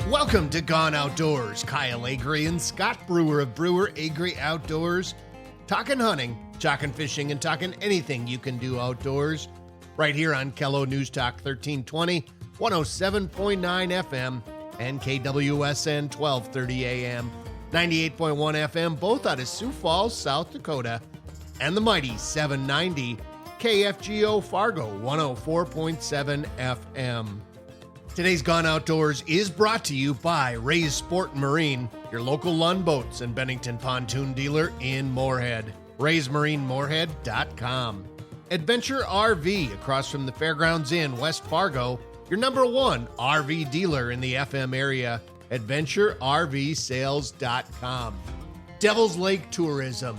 Welcome to Gone Outdoors. Kyle Agre and Scott Brewer of Brewer Agre Outdoors. Talking hunting, talking fishing, and talking anything you can do outdoors. Right here on Kello News Talk 1320, 107.9 FM, and KWSN 1230 AM, 98.1 FM, both out of Sioux Falls, South Dakota, and the mighty 790 KFGO Fargo 104.7 FM. Today's Gone Outdoors is brought to you by Ray's Sport and Marine, your local Lund Boats and Bennington pontoon dealer in Moorhead. RaysMarineMoorhead.com. Adventure RV across from the Fairgrounds Inn, West Fargo, your number one RV dealer in the FM area. AdventureRVSales.com. Devil's Lake Tourism.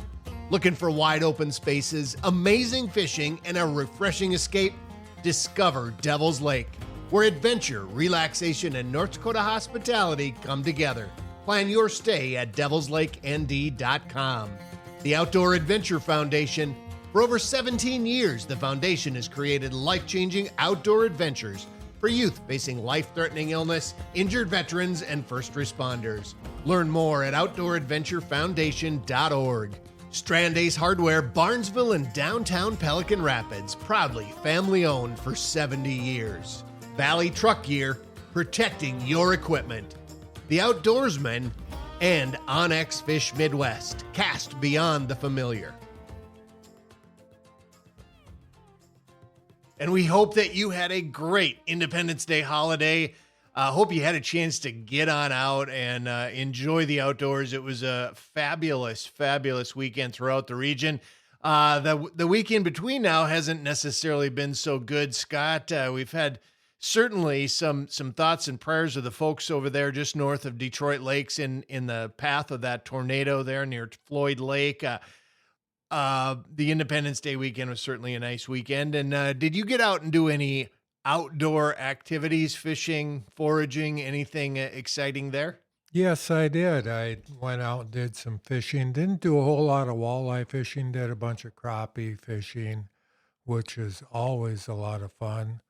Looking for wide open spaces, amazing fishing, and a refreshing escape? Discover Devil's Lake, where adventure, relaxation, and North Dakota hospitality come together. Plan your stay at devilslakend.com. The Outdoor Adventure Foundation. For over 17 years, the foundation has created life-changing outdoor adventures for youth facing life-threatening illness, injured veterans, and first responders. Learn more at outdooradventurefoundation.org. Strand Ace Hardware, Barnesville and downtown Pelican Rapids, proudly family-owned for 70 years. Valley Truck Gear, protecting your equipment. The Outdoorsman, and Onyx Fish Midwest, cast beyond the familiar. And we hope that you had a great Independence Day holiday. Hope you had a chance to get on out and enjoy the outdoors. It was a fabulous, fabulous weekend throughout the region. The week in between now hasn't necessarily been so good, Scott. We've had certainly some thoughts and prayers of the folks over there just north of Detroit Lakes in the path of that tornado there near Floyd Lake. The Independence Day weekend was certainly a nice weekend. And did you get out and do any outdoor activities, fishing, foraging, anything exciting there? Yes, I did. I went out and did some fishing. Didn't do a whole lot of walleye fishing. Did a bunch of crappie fishing, which is always a lot of fun.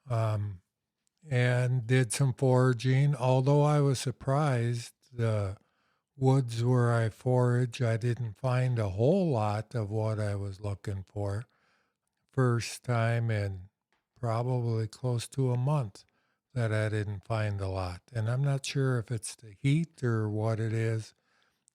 And did some foraging, although I was surprised the woods where I forage, I didn't find a whole lot of what I was looking for. First time in probably close to a month that I didn't find a lot. And I'm not sure if it's the heat or what it is.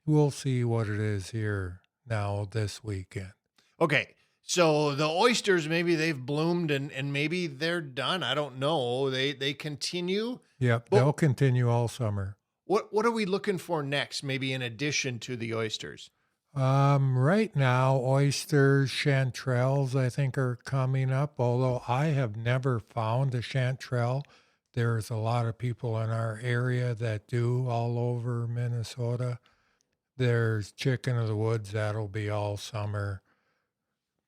We'll see what it is here now this weekend. Okay. So the oysters, maybe they've bloomed and maybe they're done. I don't know. They continue. Yep, they'll continue all summer. What are we looking for next, maybe in addition to the oysters? Right now, oysters, chanterelles, I think, are coming up, although I have never found a chanterelle. There's a lot of people in our area that do all over Minnesota. There's chicken of the woods, that'll be all summer.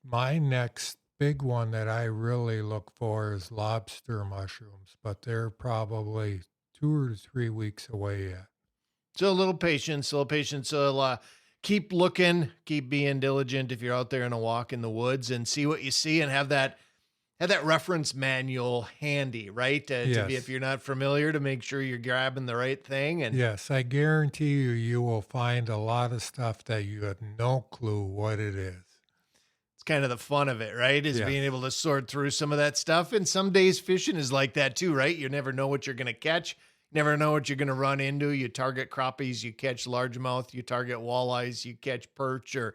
My next big one that I really look for is lobster mushrooms, but they're probably 2 or 3 weeks away yet. So a little patience. So keep looking, keep being diligent if you're out there in a walk in the woods and see what you see and have that reference manual handy, right? Yes. If you're not familiar, to make sure you're grabbing the right thing. And yes, I guarantee you will find a lot of stuff that you have no clue what it is. Kind of the fun of it, right? Is Yes. being able to sort through some of that stuff. And some days fishing is like that too, right? You never know what you're going to catch. Never know what you're going to run into. You target crappies, you catch largemouth, you target walleyes, you catch perch or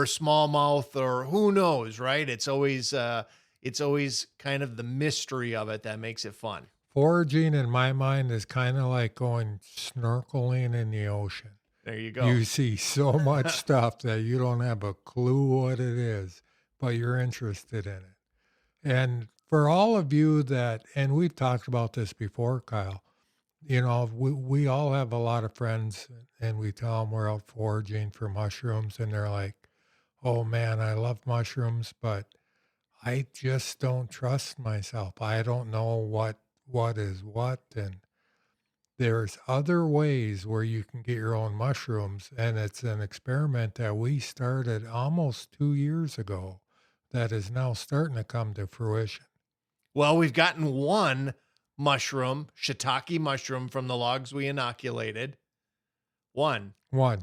smallmouth or who knows, right? It's always kind of the mystery of it that makes it fun. Foraging in my mind is kind of like going snorkeling in the ocean. There you go. You see so much stuff that you don't have a clue what it is, but you're interested in it. And for all of you that, and we've talked about this before, Kyle, you know, we all have a lot of friends and we tell them we're out foraging for mushrooms and they're like, oh man, I love mushrooms, but I just don't trust myself. I don't know what is what. And there's other ways where you can get your own mushrooms, and it's an experiment that we started almost 2 years ago that is now starting to come to fruition. Well, we've gotten one mushroom, shiitake mushroom from the logs we inoculated. One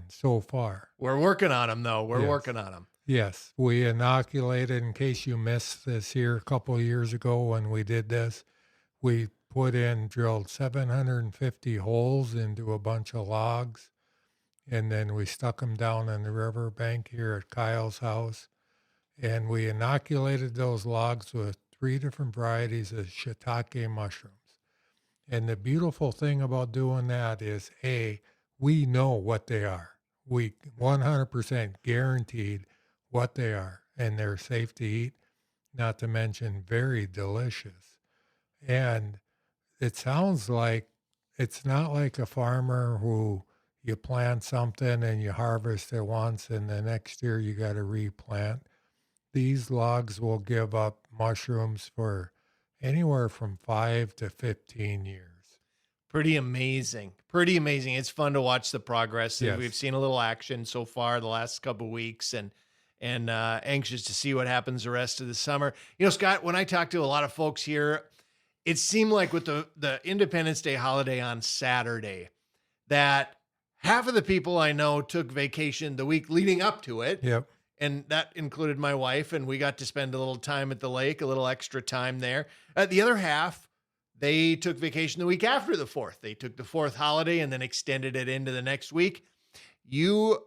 so far. We're working on them, though. We're Yes. working on them. Yes, we inoculated, in case you missed this here a couple of years ago when we did this, we drilled 750 holes into a bunch of logs, and then we stuck them down on the riverbank here at Kyle's house, and we inoculated those logs with 3 different varieties of shiitake mushrooms. And the beautiful thing about doing that is, we know what they are. We 100% guaranteed what they are, and they're safe to eat, not to mention very delicious. And it sounds like it's not like a farmer who you plant something and you harvest it once and the next year you got to replant. These logs will give up mushrooms for anywhere from 5 to 15 years. Pretty amazing. Pretty amazing. It's fun to watch the progress. Yes. We've seen a little action so far the last couple of weeks, and anxious to see what happens the rest of the summer. You know, Scott, when I talk to a lot of folks here, it seemed like with the Independence Day holiday on Saturday, that half of the people I know took vacation the week leading up to it. Yep. And that included my wife, and we got to spend a little time at the lake, a little extra time there. The other half, they took vacation the week after the 4th. They took the 4th holiday and then extended it into the next week. You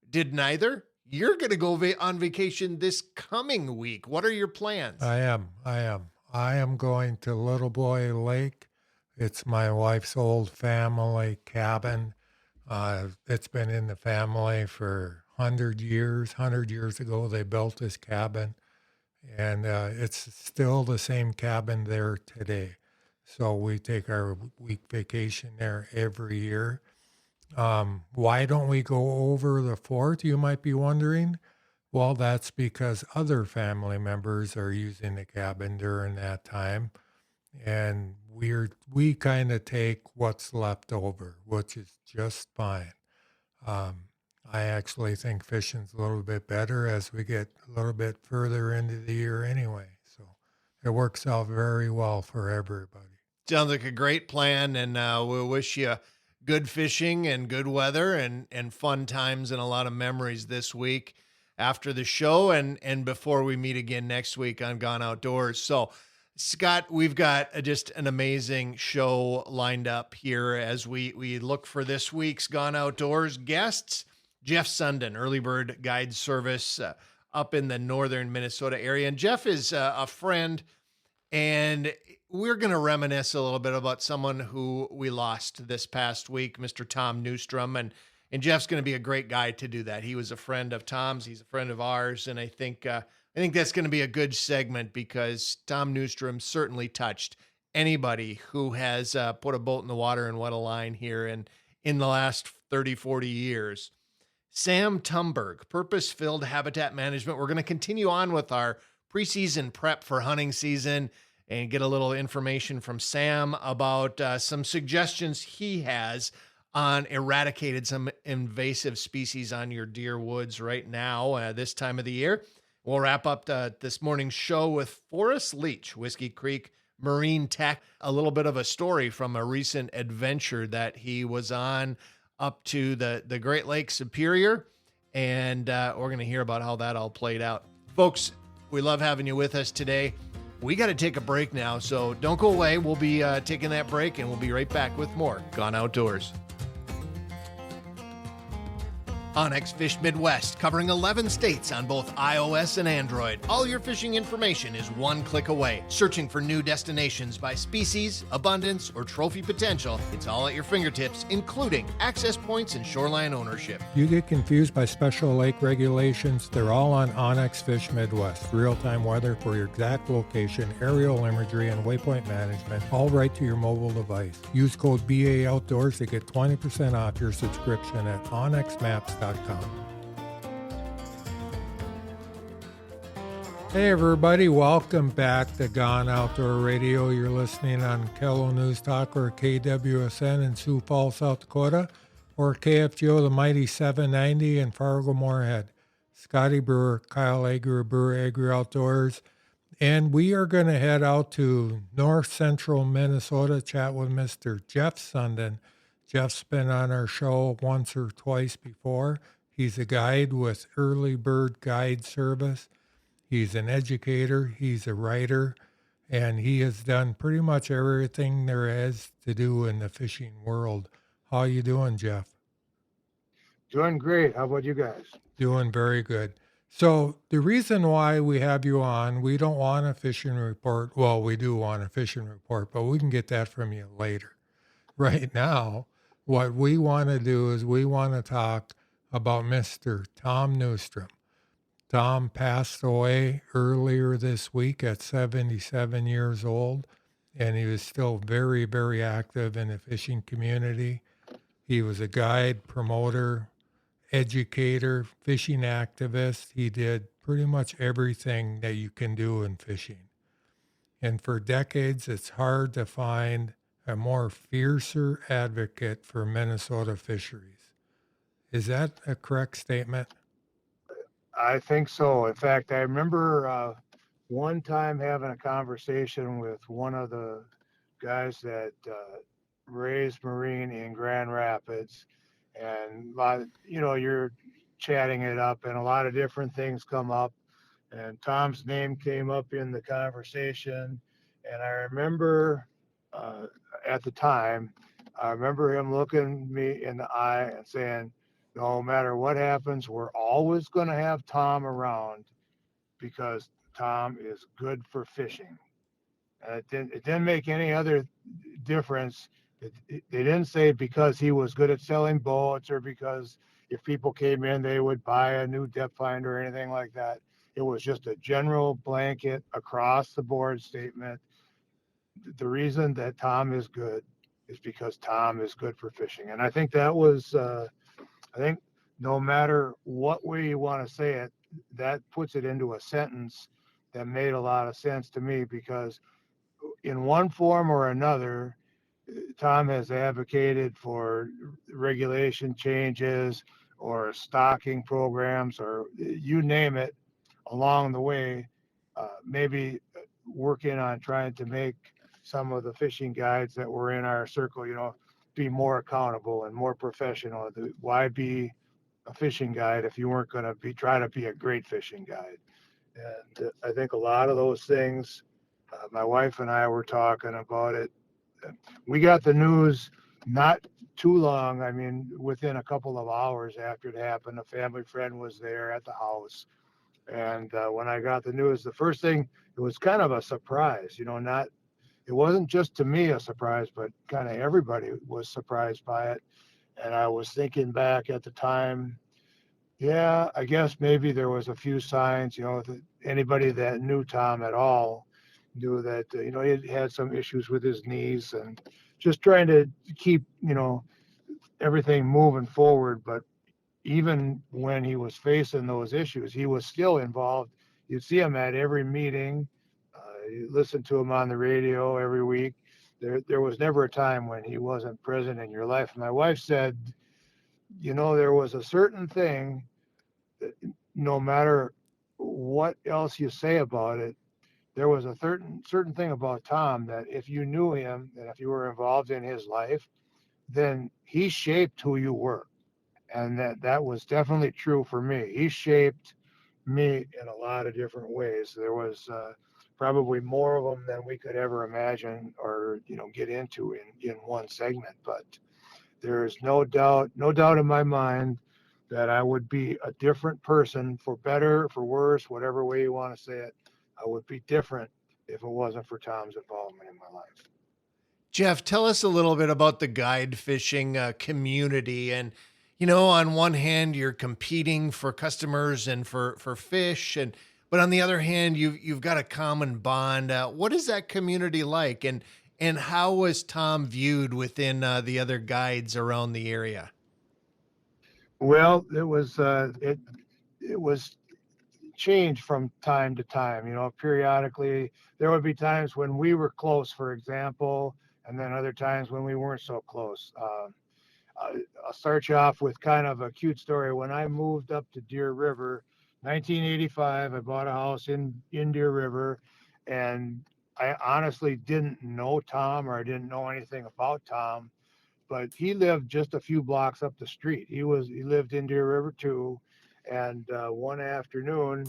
did neither. You're going to go on vacation this coming week. What are your plans? I am going to Little Boy Lake. It's my wife's old family cabin. It's been in the family for 100 years. 100 years ago, they built this cabin, and it's still the same cabin there today. So we take our week vacation there every year. Why don't we go over the 4th, you might be wondering? Well, that's because other family members are using the cabin during that time, and we kind of take what's left over, which is just fine. I actually think fishing's a little bit better as we get a little bit further into the year anyway. So it works out very well for everybody. Sounds like a great plan, and we'll wish you good fishing and good weather and fun times and a lot of memories this week after the show and before we meet again next week on Gone Outdoors. So, Scott, we've got just an amazing show lined up here as we look for this week's Gone Outdoors guests. Jeff Sundin, Early Bird Guide Service up in the northern Minnesota area. And Jeff is a friend, and we're going to reminisce a little bit about someone who we lost this past week, Mr. Tom Neustrom. And Jeff's going to be a great guy to do that. He was a friend of Tom's. He's a friend of ours. And I think that's going to be a good segment because Tom Neustrom certainly touched anybody who has put a boat in the water and wet a line here in the last 30, 40 years. Sam Tumberg, Purpose-Filled Habitat Management. We're going to continue on with our preseason prep for hunting season and get a little information from Sam about some suggestions he has on eradicating some invasive species on your deer woods right now, this time of the year. We'll wrap up this morning's show with Forrest Leitch, Whiskey Creek Marine Tech, a little bit of a story from a recent adventure that he was on up to the Great Lakes Superior, and we're going to hear about how that all played out. Folks, we love having you with us today. We got to take a break now, so don't go away. We'll be taking that break, and we'll be right back with more Gone Outdoors. Onyx Fish Midwest, covering 11 states on both iOS and Android. All your fishing information is one click away. Searching for new destinations by species, abundance, or trophy potential, it's all at your fingertips, including access points and shoreline ownership. You get confused by special lake regulations? They're all on Onyx Fish Midwest. Real-time weather for your exact location, aerial imagery, and waypoint management, all right to your mobile device. Use code BA Outdoors to get 20% off your subscription at onyxmaps.com. Hey everybody, welcome back to Gone Outdoor Radio. You're listening on Kello News Talk or KWSN in Sioux Falls, South Dakota, or KFGO, the mighty 790 in Fargo Moorhead. Scotty Brewer, Kyle Agre, Brewer Agre Outdoors. And we are going to head out to north central Minnesota, chat with Mr. Jeff Sundin. Jeff's been on our show once or twice before. He's a guide with Early Bird Guide Service. He's an educator, he's a writer, and he has done pretty much everything there is to do in the fishing world. How you doing, Jeff? Doing great. How about you guys? Doing very good. So the reason why we have you on, we don't want a fishing report. Well, we do want a fishing report, but we can get that from you later. Right now, what we want to do is we want to talk about Mr. Tom Neustrom. Tom passed away earlier this week at 77 years old, and he was still very, very active in the fishing community. He was a guide, promoter, educator, fishing activist. He did pretty much everything that you can do in fishing. And for decades, it's hard to find a more fiercer advocate for Minnesota fisheries. Is that a correct statement? I think so. In fact, I remember one time having a conversation with one of the guys that raised marine in Grand Rapids, and you're chatting it up, and a lot of different things come up, and Tom's name came up in the conversation, and I remember uh, at the time, I remember him looking me in the eye and saying, no matter what happens, we're always going to have Tom around because Tom is good for fishing. It didn't make any other difference. They didn't say because he was good at selling boats or because if people came in, they would buy a new depth finder or anything like that. It was just a general blanket across the board statement. The reason that Tom is good is because Tom is good for fishing. And I think that was, I think no matter what way you want to say it, that puts it into a sentence that made a lot of sense to me because in one form or another, Tom has advocated for regulation changes or stocking programs or you name it along the way, maybe working on trying to make some of the fishing guides that were in our circle, be more accountable and more professional. Why be a fishing guide if you weren't going to be trying to be a great fishing guide? And I think a lot of those things, my wife and I were talking about it. We got the news not too long. I mean, within a couple of hours after it happened, a family friend was there at the house. And when I got the news, the first thing, it was kind of a surprise, it wasn't just to me a surprise, but kind of everybody was surprised by it. And I was thinking back at the time, yeah, I guess maybe there was a few signs, that anybody that knew Tom at all knew that, he had some issues with his knees and just trying to keep, everything moving forward. But even when he was facing those issues, he was still involved. You'd see him at every meeting. You listen to him on the radio every week. There was never a time when he wasn't present in your life. My wife said, there was a certain thing that no matter what else you say about it, there was a certain thing about Tom that if you knew him and if you were involved in his life, then he shaped who you were. And that was definitely true for me. He shaped me in a lot of different ways. There was probably more of them than we could ever imagine or get into in one segment. But there is no doubt in my mind that I would be a different person for better, for worse, whatever way you want to say it. I would be different if it wasn't for Tom's involvement in my life. Jeff, tell us a little bit about the guide fishing community. And, on one hand, you're competing for customers and for fish, but on the other hand, you've got a common bond. What is that community like, and how was Tom viewed within the other guides around the area? Well, it was changed from time to time. Periodically there would be times when we were close, for example, and then other times when we weren't so close. I'll start you off with kind of a cute story. When I moved up to Deer River, 1985, I bought a house in Deer River, And I honestly didn't know Tom, or I didn't know anything about Tom, but he lived just a few blocks up the street. He lived in Deer River too. And one afternoon,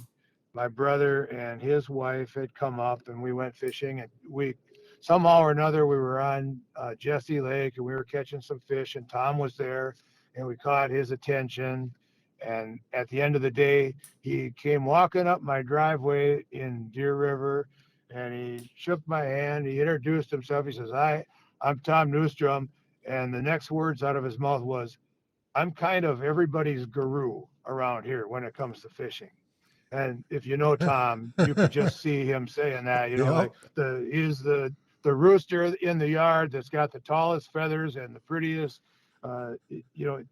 my brother and his wife had come up, and we went fishing. And we somehow or another we were on Jesse Lake, and we were catching some fish. And Tom was there, and we caught his attention. And at the end of the day, he came walking up my driveway in Deer River, and he shook my hand. He introduced himself. He says, I'm Tom Neustrom. And the next words out of his mouth was, I'm kind of everybody's guru around here when it comes to fishing. And if you know Tom, you could just see him saying that, like Yep. he's the rooster in the yard that's got the tallest feathers and the prettiest. You know,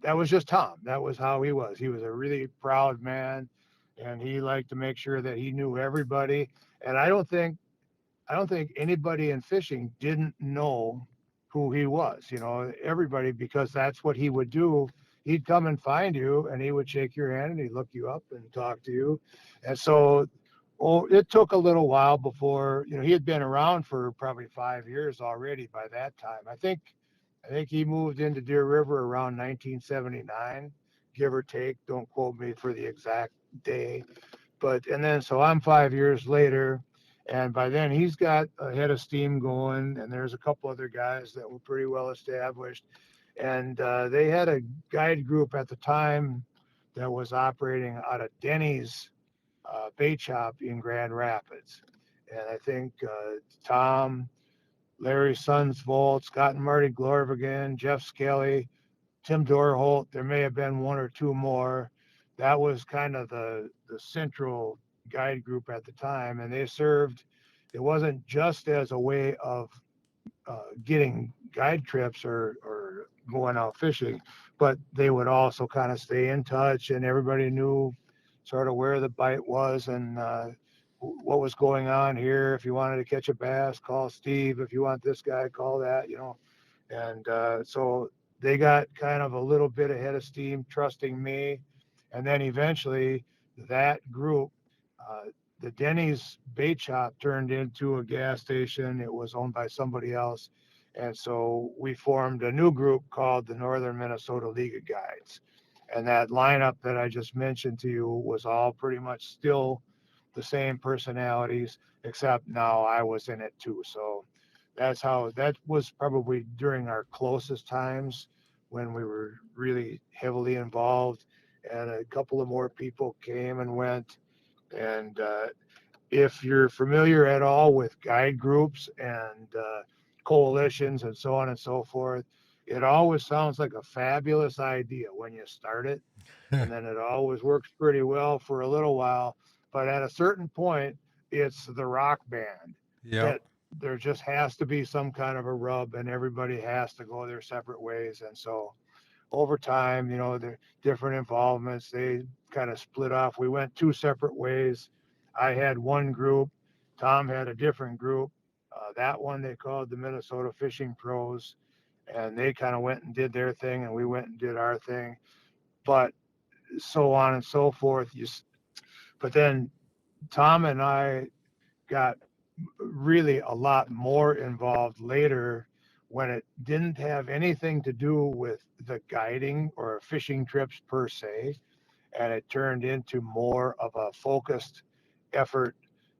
that was just Tom. That was how he was. He was a really proud man, and he liked to make sure that he knew everybody. And I don't think anybody in fishing didn't know who he was, everybody, because that's what he would do. He'd come and find you, and he would shake your hand, and he'd look you up and talk to you. And so, it took a little while before, he had been around for probably 5 years already by that time. I think he moved into Deer River around 1979, give or take. Don't quote me for the exact day. And then, so I'm 5 years later, and by then he's got a head of steam going, and there's a couple other guys that were pretty well established. And they had a guide group at the time that was operating out of Denny's bait shop in Grand Rapids. And I think Tom, Larry Sunsvold, Scott and Marty Glorvigan, Jeff Skelly, Tim Dorholt, there may have been one or two more. That was kind of the central guide group at the time, and they served. It wasn't just as a way of getting guide trips or going out fishing, but they would also kind of stay in touch, and everybody knew sort of where the bite was and what was going on here. If you wanted to catch a bass, call Steve. If you want this guy, call that. And so they got kind of a little bit ahead of steam, trusting me. And then eventually that group, uh, the Denny's bait shop turned into a gas station. It was owned by somebody else. And so we formed a new group called the Northern Minnesota League of Guides. And that lineup that I just mentioned to you was all pretty much still the same personalities, except now I was in it too. So that was probably during our closest times when we were really heavily involved, and a couple of more people came and went. And if you're familiar at all with guide groups and coalitions and so on and so forth, it always sounds like a fabulous idea when you start it, and then it always works pretty well for a little while. But at a certain point, it's the rock band Yep. that there just has to be some kind of a rub, and everybody has to go their separate ways. And so over time, the different involvements, they kind of split off. We went two separate ways. I had one group, Tom had a different group. That one they called the Minnesota Fishing Pros, and they kind of went and did their thing, and we went and did our thing. But so on and so forth. But then Tom and I got really a lot more involved later, when it didn't have anything to do with the guiding or fishing trips per se, and it turned into more of a focused effort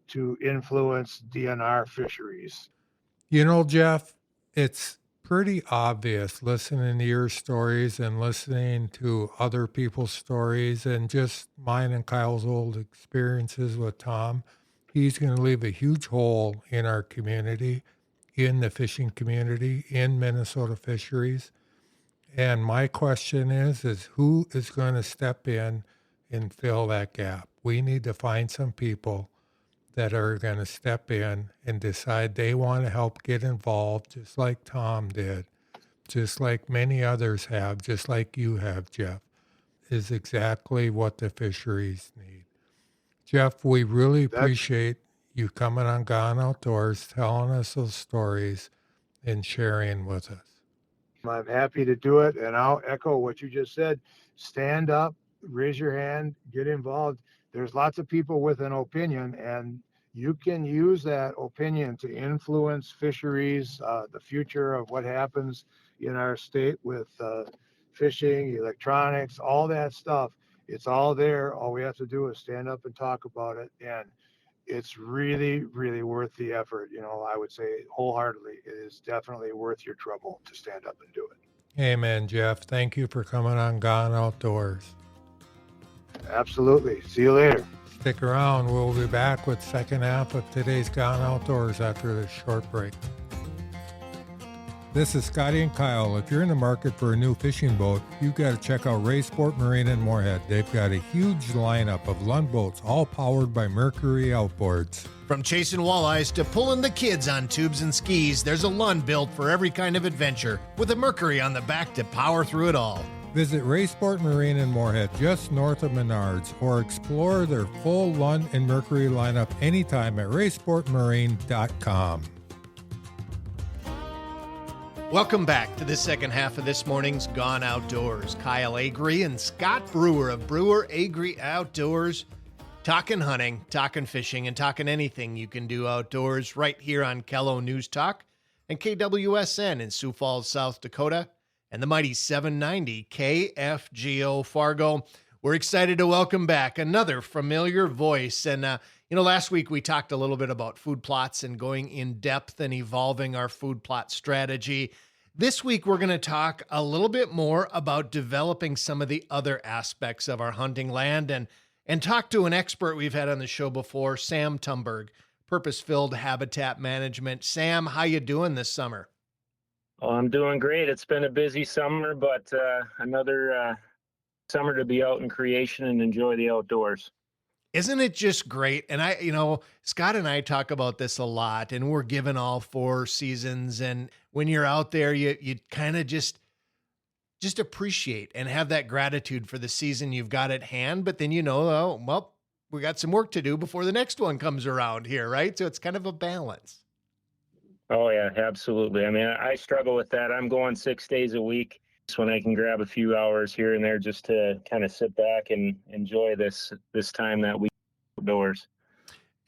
to influence DNR fisheries. Jeff, it's pretty obvious listening to your stories and listening to other people's stories and just mine and Kyle's old experiences with Tom. He's going to leave a huge hole in our community, in the fishing community, in Minnesota fisheries. And my question is who is going to step in and fill that gap? We need to find some people that are going to step in and decide they want to help get involved, just like Tom did, just like many others have, just like you have, Jeff, is exactly what the fisheries need. Jeff, we really That's appreciate you coming on Gone Outdoors, telling us those stories and sharing with us. I'm happy to do it, and I'll echo what you just said. Stand up, raise your hand, get involved. There's lots of people with an opinion, and you can use that opinion to influence fisheries, the future of what happens in our state with fishing, electronics, all that stuff. It's all there. All we have to do is stand up and talk about it. And it's really, really worth the effort. I would say wholeheartedly, it is definitely worth your trouble to stand up and do it. Amen, Jeff. Thank you for coming on Gone Outdoors. Absolutely. See you later. Stick around. We'll be back with second half of today's Gone Outdoors after this short break. This is Scotty and Kyle. If you're in the market for a new fishing boat, you've got to check out Ray Sport Marine in Moorhead. They've got a huge lineup of Lund boats, all powered by Mercury outboards. From chasing walleyes to pulling the kids on tubes and skis, there's a Lund built for every kind of adventure, with a Mercury on the back to power through it all. Visit Ray Sport Marine in Moorhead, just north of Menards, or explore their full Lund and Mercury lineup anytime at raysportmarine.com. Welcome back to the second half of this morning's Gone Outdoors. Kyle Agre and Scott Brewer of Brewer Agre Outdoors, talking hunting, talking fishing, and talking anything you can do outdoors right here on Kello News Talk and KWSN in Sioux Falls, South Dakota, and the mighty 790 KFGO Fargo. We're excited to welcome back another familiar voice. And, last week we talked a little bit about food plots and going in depth and evolving our food plot strategy. This week we're going to talk a little bit more about developing some of the other aspects of our hunting land and talk to an expert we've had on the show before, Sam Tumberg, Purpose-Filled Habitat Management. Sam, how you doing this summer? Well, I'm doing great. It's been a busy summer, but another summer to be out in creation and enjoy the outdoors. Isn't it just great? And Scott and I talk about this a lot, and we're given all 4 seasons. And when you're out there, you kind of just appreciate and have that gratitude for the season you've got at hand. But then, we got some work to do before the next one comes around here, right? So it's kind of a balance. Oh, yeah, absolutely. I mean, I struggle with that. I'm going 6 days a week. When I can grab a few hours here and there just to kind of sit back and enjoy this time that we outdoors.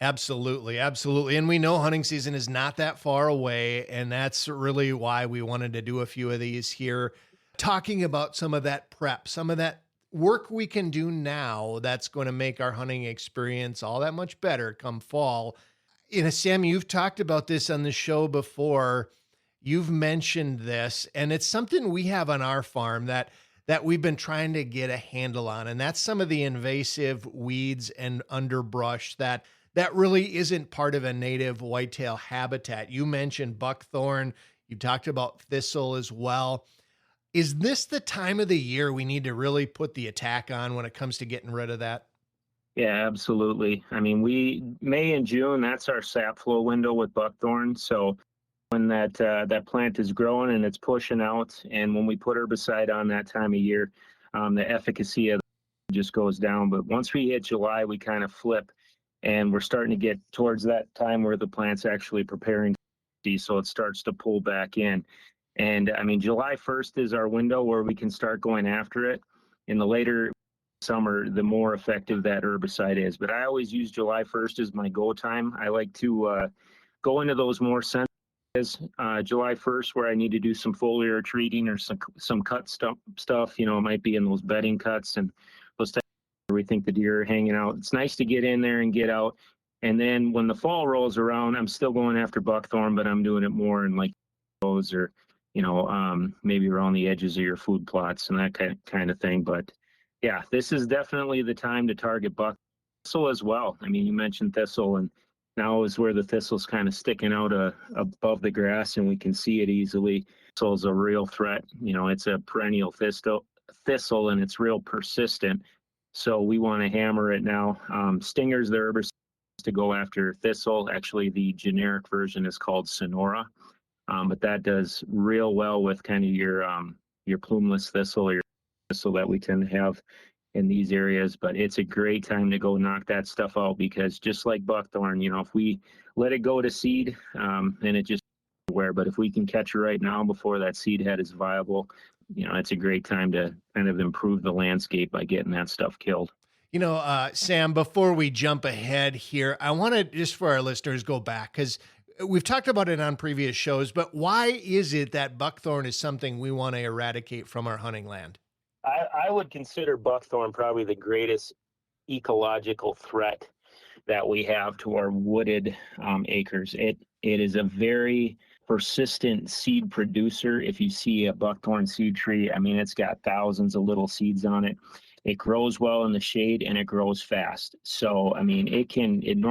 Absolutely. Absolutely. And we know hunting season is not that far away. And that's really why we wanted to do a few of these here, talking about some of that prep, some of that work we can do now that's going to make our hunting experience all that much better come fall. Sam, you've talked about this on the show before. You've mentioned this, and it's something we have on our farm that we've been trying to get a handle on, and that's some of the invasive weeds and underbrush that really isn't part of a native whitetail habitat. You mentioned buckthorn. You talked about thistle as well. Is this the time of the year we need to really put the attack on when it comes to getting rid of that? Yeah, absolutely. I mean, May and June, that's our sap flow window with buckthorn. So when that plant is growing and it's pushing out, and when we put herbicide on that time of year, the efficacy of it just goes down. But once we hit July, we kind of flip, and we're starting to get towards that time where the plant's actually preparing, so it starts to pull back in. And I mean, July 1st is our window where we can start going after it. In the later summer, the more effective that herbicide is. But I always use July 1st as my go time. I like to go into those more sensitive July 1st, where I need to do some foliar treating or some cut stuff. It might be in those bedding cuts and those types where we think the deer are hanging out. It's nice to get in there and get out. And then when the fall rolls around, I'm still going after buckthorn, but I'm doing it more in like those or maybe around the edges of your food plots and that kind of thing. But yeah, this is definitely the time to target thistle as well. I mean, you mentioned thistle, and now is where the thistle's kind of sticking out above the grass, and we can see it easily. Thistle is a real threat. It's a perennial thistle, and it's real persistent. So we want to hammer it now. Stingers, the herbicide to go after thistle. Actually, the generic version is called Sonora, but that does real well with kind of your plumeless thistle or your thistle that we tend to have in these areas. But it's a great time to go knock that stuff out, because just like buckthorn, if we let it go to seed, then it just where. But if we can catch it right now before that seed head is viable, it's a great time to kind of improve the landscape by getting that stuff killed. Sam, before we jump ahead here, I want to just for our listeners go back because we've talked about it on previous shows, but why is it that buckthorn is something we want to eradicate from our hunting land? I would consider buckthorn probably the greatest ecological threat that we have to our wooded acres. It is a very persistent seed producer. If you see a buckthorn seed tree, I mean, it's got thousands of little seeds on it. It grows well in the shade and it grows fast. So, I mean, it normally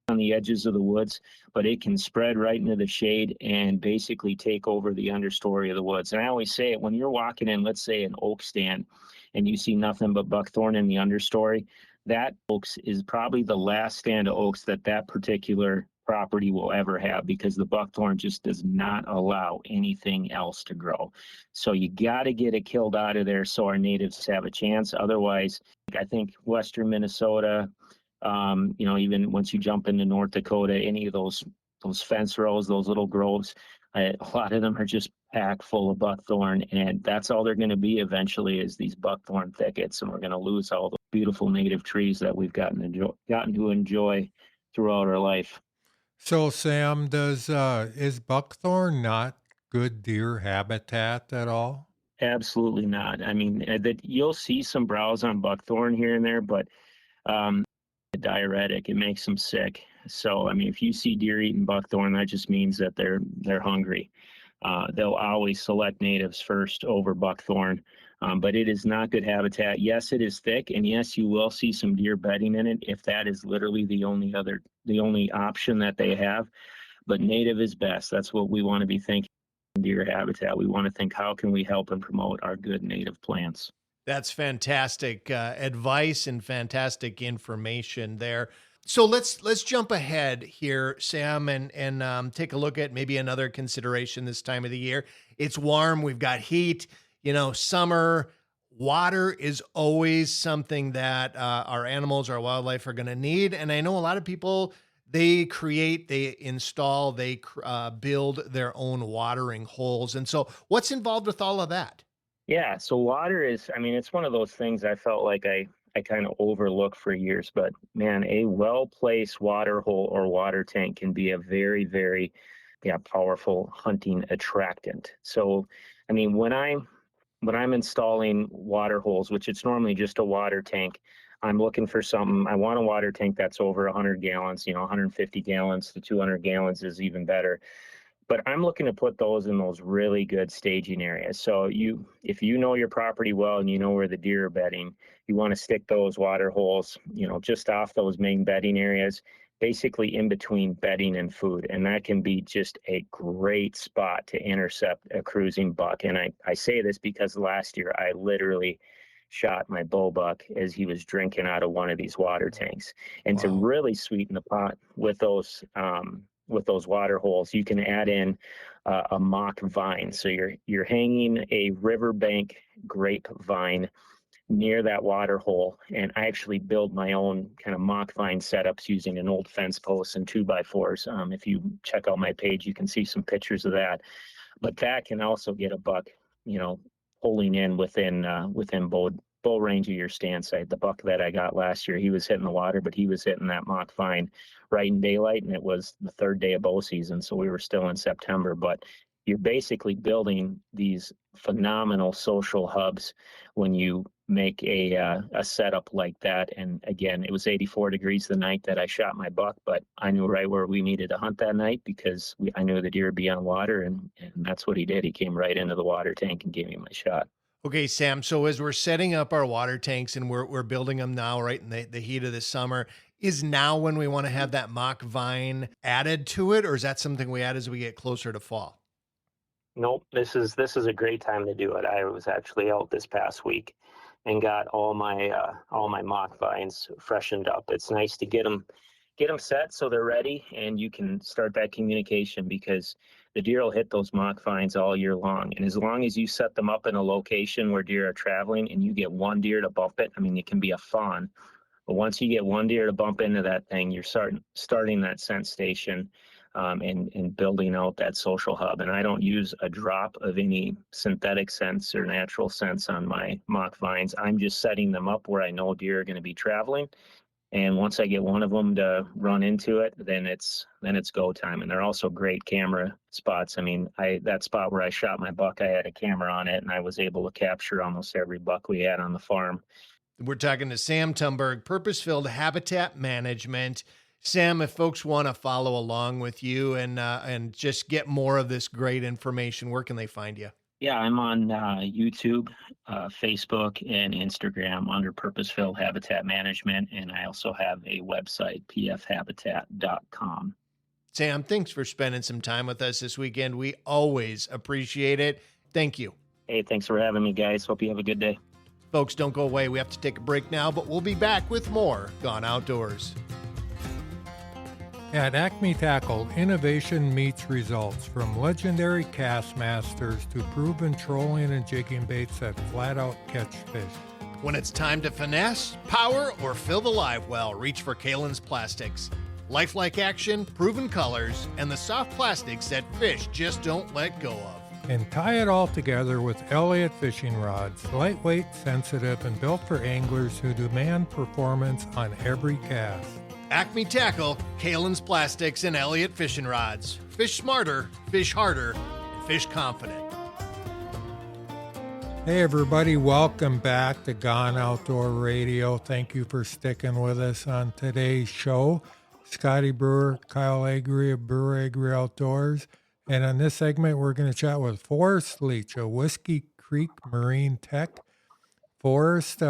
on the edges of the woods, but it can spread right into the shade and basically take over the understory of the woods. And I always say it when you're walking in, let's say an oak stand, and you see nothing but buckthorn in the understory, that oaks is probably the last stand of oaks that particular property will ever have, because the buckthorn just does not allow anything else to grow. So you got to get it killed out of there so our natives have a chance. Otherwise, I think Western Minnesota, even once you jump into North Dakota, any of those fence rows, those little groves, a lot of them are just packed full of buckthorn, and that's all they're going to be eventually is these buckthorn thickets, and we're going to lose all the beautiful native trees that we've gotten to enjoy throughout our life. So, Sam, is buckthorn not good deer habitat at all? Absolutely not. I mean, that you'll see some browse on buckthorn here and there, but diuretic, it makes them sick. So, I mean, if you see deer eating buckthorn, that just means that they're hungry. They'll always select natives first over buckthorn, but it is not good habitat. Yes, it is thick, and yes, you will see some deer bedding in it if that is literally the only option that they have. But native is best. That's what we want to be thinking. Deer habitat. We want to think, how can we help and promote our good native plants? That's fantastic advice and fantastic information there. So let's jump ahead here, Sam, and take a look at maybe another consideration this time of the year. It's warm. We've got heat. Summer. Water is always something that our animals, our wildlife are going to need. And I know a lot of people, they install, they build their own watering holes. And so what's involved with all of that? Yeah, so water is, I mean, it's one of those things I felt like I kind of overlooked for years, but man, a well-placed water hole or water tank can be a very, very powerful hunting attractant. So, I mean, when I'm installing water holes, which it's normally just a water tank, I'm looking for something. I want a water tank that's over 100 gallons, 150 gallons to 200 gallons is even better. But I'm looking to put those in those really good staging areas. So if you know your property well and you know where the deer are bedding, you want to stick those water holes, just off those main bedding areas, basically in between bedding and food. And that can be just a great spot to intercept a cruising buck. And I say this because last year I literally shot my bull buck as he was drinking out of one of these water tanks. And Wow. to really sweeten the pot with those water holes, you can add in a mock vine. So you're hanging a riverbank grapevine near that water hole, and I actually build my own kind of mock vine setups using an old fence post and 2x4s. If you check out my page, you can see some pictures of that. But that can also get a buck, pulling in within bow range of your stand site. The buck that I got last year, he was hitting the water, but he was hitting that mock vine right in daylight, and it was the third day of bow season, so we were still in September. But you're basically building these phenomenal social hubs when you make a setup like that. And again, it was 84 degrees the night that I shot my buck, but I knew right where we needed to hunt that night because I knew the deer would be on water, and that's what he did. He came right into the water tank and gave me my shot. Okay, Sam. So as we're setting up our water tanks and we're building them now, right in the heat of the summer, is now when we want to have that mock vine added to it, or is that something we add as we get closer to fall? Nope, this is a great time to do it. I was actually out this past week and got all my mock vines freshened up. It's nice to get them set so they're ready, and you can start that communication because the deer will hit those mock vines all year long. And as long as you set them up in a location where deer are traveling and you get one deer to bump it, I mean, it can be a fawn, but once you get one deer to bump into that thing, you're starting that scent station. and building out that social hub. And I don't use a drop of any synthetic scents or natural scents on my mock vines. I'm just setting them up where I know deer are going to be traveling. And once I get one of them to run into it, then it's go time. And they're also great camera spots. I mean, that spot where I shot my buck, I had a camera on it, and I was able to capture almost every buck we had on the farm. We're talking to Sam Tumberg, Purpose-Filled Habitat Management. Sam, if folks want to follow along with you and just get more of this great information, where can they find you? Yeah, I'm on YouTube, Facebook, and Instagram under Purpose-Filled Habitat Management, and I also have a website, pfhabitat.com. Sam, thanks for spending some time with us this weekend. We always appreciate it. Thank you. Hey, thanks for having me, guys. Hope you have a good day. Folks, don't go away. We have to take a break now, but we'll be back with more Gone Outdoors. At Acme Tackle, innovation meets results, from legendary cast masters to proven trolling and jigging baits that flat out catch fish. When it's time to finesse, power, or fill the live well, reach for Kalen's Plastics. Lifelike action, proven colors, and the soft plastics that fish just don't let go of. And tie it all together with Elliott fishing rods, lightweight, sensitive, and built for anglers who demand performance on every cast. Acme Tackle, Kalen's Plastics, and Elliott Fishing Rods. Fish smarter, fish harder, and fish confident. Hey everybody, welcome back to Gone Outdoor Radio. Thank you for sticking with us on today's show. Scotty Brewer, Kyle Agre of Brewer Agre Outdoors. And on this segment, we're going to chat with Forrest Leitch of Whiskey Creek Marine Tech. Forrest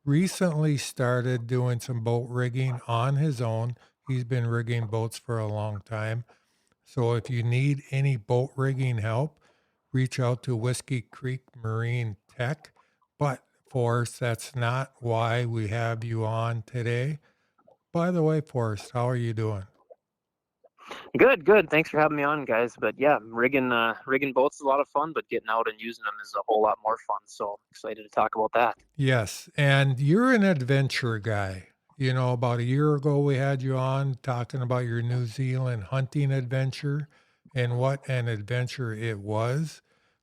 recently started doing some boat rigging on his own. He's been rigging boats for a long time. So if you need any boat rigging help, reach out to Whiskey Creek Marine Tech. But Forrest, that's not why we have you on today. By the way, Forrest, how are you doing? Good. Thanks for having me on, guys. But yeah, rigging boats is a lot of fun, but getting out and using them is a whole lot more fun. So excited to talk about that. Yes, and you're an adventure guy. You know, about a year ago, we had you on talking about your New Zealand hunting adventure and what an adventure it was.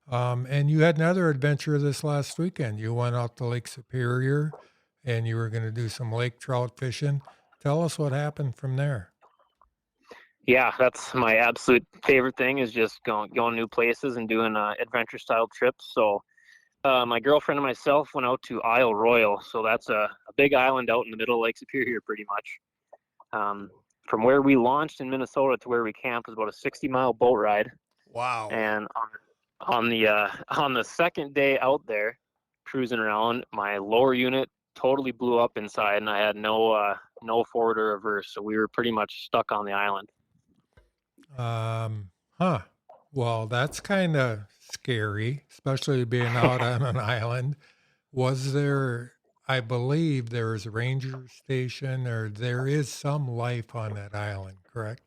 And you had another adventure this last weekend. You went out to Lake Superior and you were going to do some lake trout fishing. Tell us what happened from there. Yeah, that's my absolute favorite thing, is just going new places and doing adventure style trips. So my girlfriend and myself went out to Isle Royal. So that's a big island out in the middle of Lake Superior pretty much. From where we launched in Minnesota to where we camped was about a 60-mile boat ride. Wow. And on the second day out there cruising around, my lower unit totally blew up inside, and I had no forward or reverse. So we were pretty much stuck on the island. Well, that's kind of scary, especially being out on an island. Was there, I believe there is a ranger station, or there is some life on that island, correct?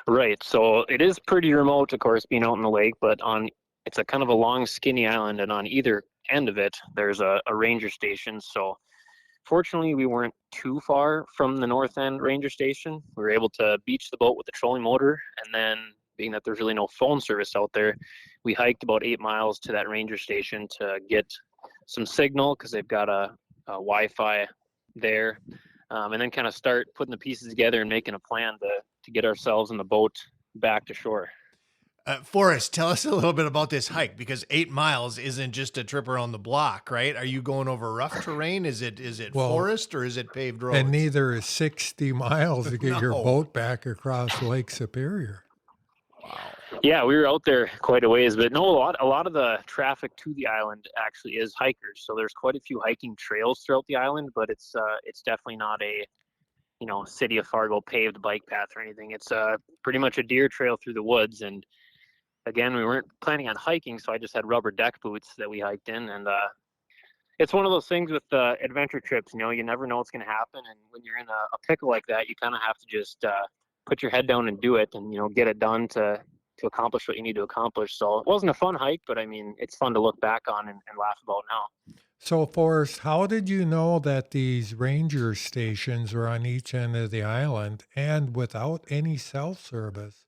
Right. So it is pretty remote, of course, being out in the lake, but it's a kind of a long, skinny island, and on either end of it, there's a ranger station. So fortunately, we weren't too far from the north end ranger station. We were able to beach the boat with the trolling motor, and then being that there's really no phone service out there, we hiked about 8 miles to that ranger station to get some signal, because they've got a Wi-Fi there, and then kind of start putting the pieces together and making a plan to get ourselves in the boat back to shore. Forrest, tell us a little bit about this hike, because 8 miles isn't just a trip around the block, right? Are you going over rough terrain? Is it forest, or is it paved roads? And neither is 60 miles to get your boat back across Lake Superior. Wow. Yeah, we were out there quite a ways, but no, a lot of the traffic to the island actually is hikers. So there's quite a few hiking trails throughout the island, but it's definitely not a City of Fargo paved bike path or anything. It's pretty much a deer trail through the woods. And again, we weren't planning on hiking, so I just had rubber deck boots that we hiked in. And it's one of those things with adventure trips. You never know what's going to happen. And when you're in a pickle like that, you kind of have to just put your head down and do it, and get it done to accomplish what you need to accomplish. So it wasn't a fun hike, but I mean, it's fun to look back on and laugh about now. So, Forrest, how did you know that these ranger stations were on each end of the island and without any cell service?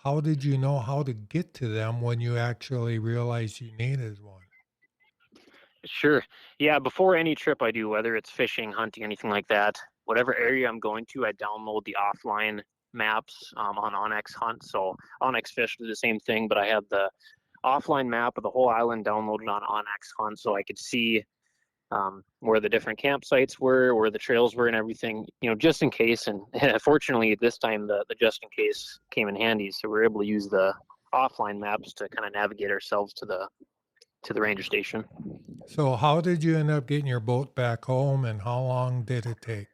How did you know how to get to them when you actually realized you needed one? Sure. Yeah, before any trip I do, whether it's fishing, hunting, anything like that, whatever area I'm going to, I download the offline maps on Onyx Hunt. So Onyx Fish do the same thing, but I have the offline map of the whole island downloaded on Onyx Hunt, so I could see where the different campsites were, where the trails were, and everything. Just in case. And fortunately, this time the just in case came in handy, so we were able to use the offline maps to kind of navigate ourselves to the ranger station. So, how did you end up getting your boat back home and how long did it take?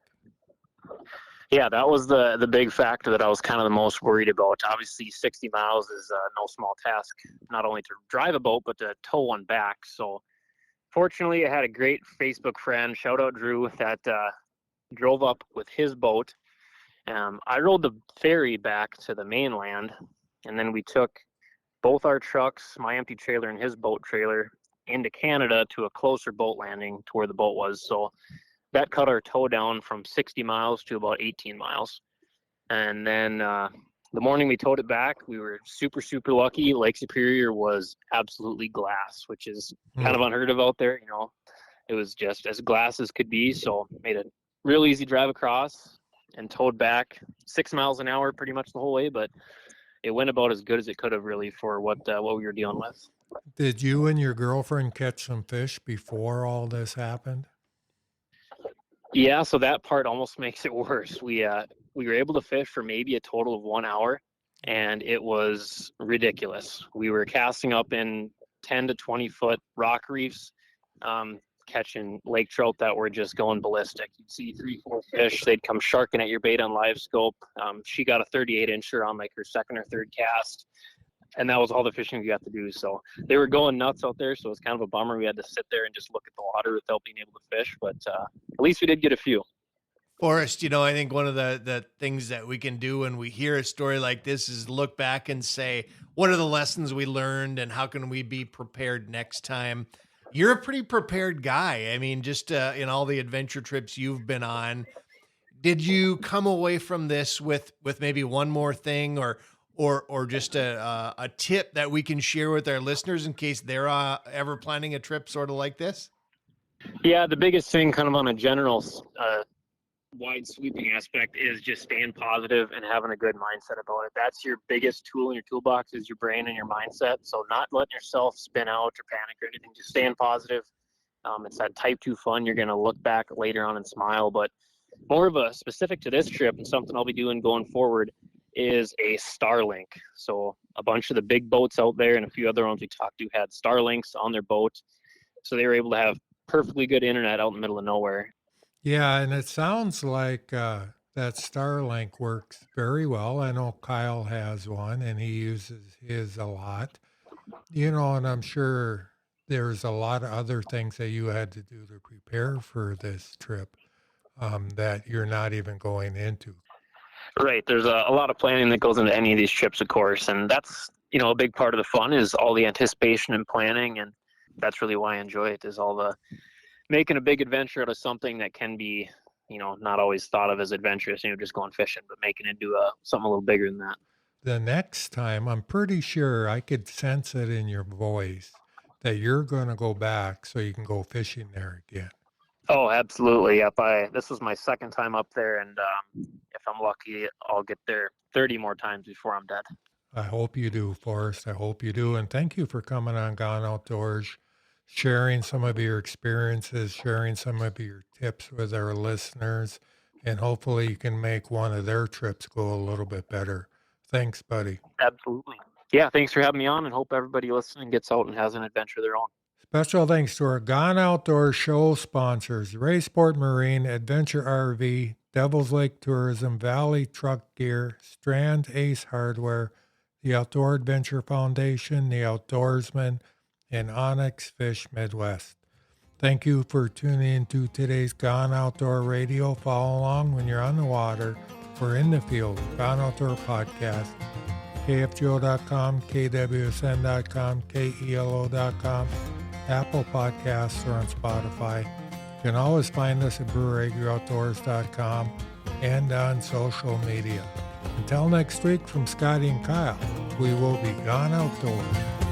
Yeah, that was the big factor that I was kind of the most worried about. Obviously, 60 miles is no small task, not only to drive a boat, but to tow one back. So fortunately, I had a great Facebook friend, shout out Drew, that drove up with his boat. I rode the ferry back to the mainland, and then we took both our trucks, my empty trailer and his boat trailer, into Canada to a closer boat landing to where the boat was. So that cut our tow down from 60 miles to about 18 miles. And then the morning we towed it back, we were super, super lucky. Lake Superior was absolutely glass, which is kind of unheard of out there. It was just as glass as could be. So made a real easy drive across and towed back 6 miles an hour pretty much the whole way. But it went about as good as it could have really for what we were dealing with. Did you and your girlfriend catch some fish before all this happened? Yeah, so that part almost makes it worse. We were able to fish for maybe a total of 1 hour, and it was ridiculous. We were casting up in 10 to 20 foot rock reefs, catching lake trout that were just going ballistic. You'd see 3-4 fish. They'd come sharking at your bait on live scope. She got a 38 incher on like her second or third cast, and that was all the fishing we got to do. So they were going nuts out there. So it was kind of a bummer. We had to sit there and just look at the water without being able to fish. But at least we did get a few. Forrest, I think one of the things that we can do when we hear a story like this is look back and say, what are the lessons we learned and how can we be prepared next time? You're a pretty prepared guy. I mean, just in all the adventure trips you've been on, did you come away from this with maybe one more thing or just a tip that we can share with our listeners in case they're ever planning a trip sort of like this? Yeah, the biggest thing kind of on a general wide sweeping aspect is just staying positive and having a good mindset about it. That's your biggest tool in your toolbox is your brain and your mindset. So not letting yourself spin out or panic or anything, just staying positive. It's that type 2 fun. You're going to look back later on and smile. But more of a specific to this trip and something I'll be doing going forward is a Starlink. So a bunch of the big boats out there and a few other ones we talked to had Starlinks on their boat. So they were able to have perfectly good internet out in the middle of nowhere. Yeah, and it sounds like that Starlink works very well. I know Kyle has one and he uses his a lot. And I'm sure there's a lot of other things that you had to do to prepare for this trip that you're not even going into. Right. There's a lot of planning that goes into any of these trips, of course. And that's, a big part of the fun is all the anticipation and planning. And that's really why I enjoy it is all the making a big adventure out of something that can be, not always thought of as adventurous, just going fishing, but making it into something a little bigger than that. The next time, I'm pretty sure I could sense it in your voice that you're going to go back so you can go fishing there again. Oh, absolutely. Yep. This was my second time up there, and if I'm lucky, I'll get there 30 more times before I'm dead. I hope you do, Forrest. I hope you do. And thank you for coming on Gone Outdoors, sharing some of your experiences, sharing some of your tips with our listeners, and hopefully you can make one of their trips go a little bit better. Thanks, buddy. Absolutely. Yeah, thanks for having me on, and hope everybody listening gets out and has an adventure of their own. Special thanks to our Gone Outdoors show sponsors, Raysport Marine, Adventure RV, Devil's Lake Tourism, Valley Truck Gear, Strand Ace Hardware, the Outdoor Adventure Foundation, the Outdoorsman, and Onyx Fish Midwest. Thank you for tuning into today's Gone Outdoor Radio. Follow along when you're on the water or in the field. Gone Outdoor Podcast. KFGO.com, KWSN.com, KELO.com, Apple Podcasts, or on Spotify. You can always find us at breweragreoutdoors.com and on social media. Until next week, from Scotty and Kyle, we will be gone outdoors.